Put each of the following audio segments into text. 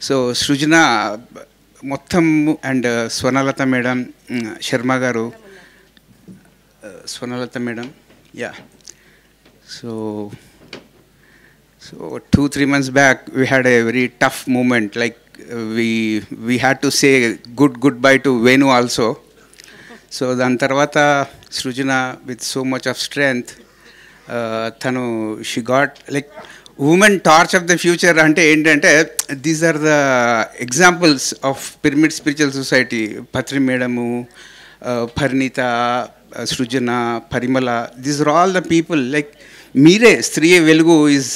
So సృజన మొత్తం and Swarnalatha madam, Sharma గారు, Swarnalatha madam, yeah. So 2-3 months back we had a very tough moment, like we had to say goodbye to Venu also. So దాని తర్వాత సృజన with so much of strength, తను she got like women torch of the future. అంటే ఏంటంటే these are the examples of Pyramid Spiritual Society. Patri madam, Parineeta, Srujana, Parimala, these are all the people. like మీరే స్త్రీ వెలుగు is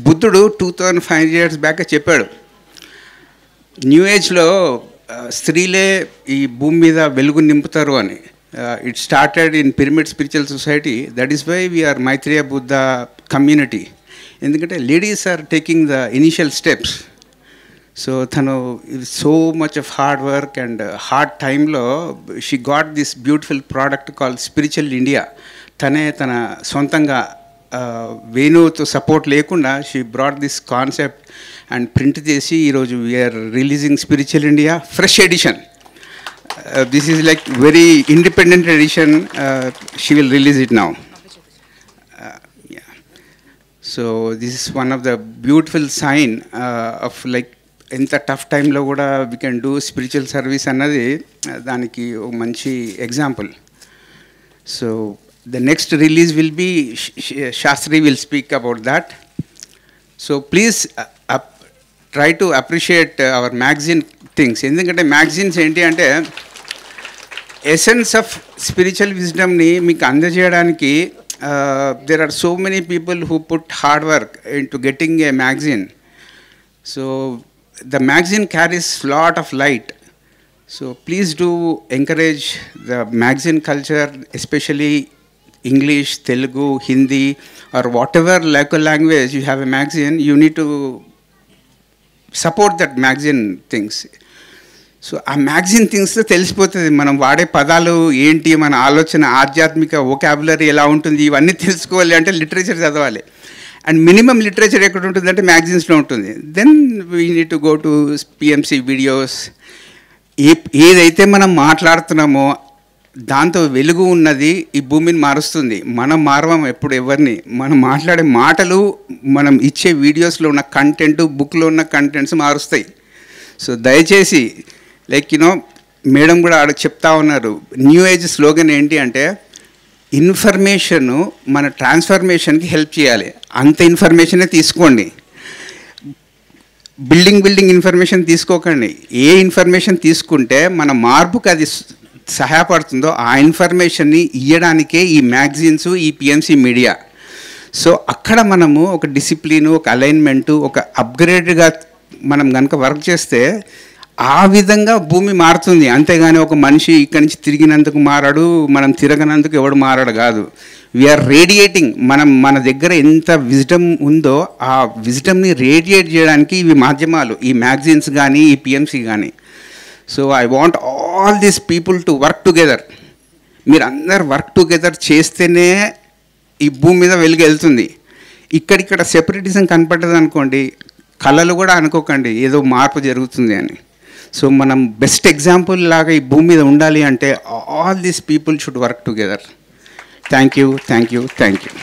బుద్ధుడు 2500 years back చెప్పాడు. New ఏజ్లో స్త్రీలే ఈ భూమి మీద వెలుగు నింపుతారు అని. It started in pyramid spiritual society. That is why we are Maitreya Buddha community. ఎందుకంటే ladies are taking the initial steps. So తను so much of hard work and hard టైంలో she got this beautiful product called spiritual India. తనే తన సొంతంగా వేణుతో support లేకుండా she brought this concept and print చేసి ఈరోజు we are releasing spiritual India fresh edition. This is like very independent edition. She will release it now. So this is one of the beautiful sign of like ఎంత tough టైంలో కూడా we can do spiritual service అన్నది దానికి ఒక మంచి example. So the next release will be Shastri will speak about that. So please try to appreciate our magazine things. ఎందుకంటే magazines ఏంటి అంటే ఎసెన్స్ ఆఫ్ స్పిరిచువల్ విజ్డమ్ని మీకు అందజేయడానికి there are so many people who put hard work into getting a magazine. So the magazine carries lot of light. So please do encourage the magazine culture, especially English, Telugu, Hindi, or whatever local language you have a magazine, you need to support that magazine things. So ఆ magazine థింగ్స్తో తెలిసిపోతుంది మనం వాడే పదాలు ఏంటి, మన ఆలోచన, ఆధ్యాత్మిక vocabulary ఎలా ఉంటుంది, ఇవన్నీ తెలుసుకోవాలి అంటే లిటరేచర్ చదవాలి. అండ్ మినిమం లిటరేచర్ ఎక్కడ ఉంటుంది అంటే మ్యాగజైన్స్లో ఉంటుంది. Then we need to go to PMC videos. ఏదైతే మనం మాట్లాడుతున్నామో దాంతో వెలుగు ఉన్నది ఈ భూమిని మారుస్తుంది. మనం మారవం ఎప్పుడు ఎవరిని. మనం మాట్లాడే మాటలు, మనం ఇచ్చే వీడియోస్లో ఉన్న కంటెంట్, బుక్లో ఉన్న కంటెంట్స్ మారుస్తాయి. సో దయచేసి లైక్ మేడం కూడా ఆడ చెప్తా ఉన్నారు, న్యూ ఏజ్ స్లోగన్ ఏంటి అంటే ఇన్ఫర్మేషను మన ట్రాన్స్ఫర్మేషన్కి హెల్ప్ చేయాలి. అంత ఇన్ఫర్మేషనే తీసుకోండి. బిల్డింగ్ ఇన్ఫర్మేషన్ తీసుకోకండి. ఏ ఇన్ఫర్మేషన్ తీసుకుంటే మన మార్పుకి అది సహాయపడుతుందో ఆ ఇన్ఫర్మేషన్ని ఇవ్వడానికే ఈ మ్యాగజైన్స్, ఈ పిఎంసి మీడియా. సో అక్కడ మనము ఒక డిసిప్లిను, ఒక అలైన్మెంటు, ఒక అప్గ్రేడ్గా మనం కనుక వర్క్ చేస్తే ఆ విధంగా భూమి మారుతుంది. అంతేగాని ఒక మనిషి ఇక్కడి నుంచి తిరిగినందుకు మారాడు, మనం తిరగనందుకు ఎవడు మారాడు కాదు. We are radiating. మన దగ్గర ఎంత విజ్డమ్ ఉందో ఆ విజ్డమ్ని రేడియేట్ చేయడానికి ఇవి మాధ్యమాలు, ఈ మ్యాగజైన్స్ కానీ, ఈ పిఎంసి కానీ. So I want all these people to work together. మీరు అందరు వర్క్ టుగెదర్ చేస్తేనే ఈ భూమి మీద వెలుగు వెళ్తుంది. ఇక్కడిక్కడ సెపరేటిజం కనపడ్డది అనుకోండి, కళలు కూడా అనుకోకండి ఏదో మార్పు జరుగుతుంది అని. సో మనం బెస్ట్ ఎగ్జాంపుల్ లాగా ఈ భూమి మీద ఉండాలి అంటే all these people should work together. Thank you.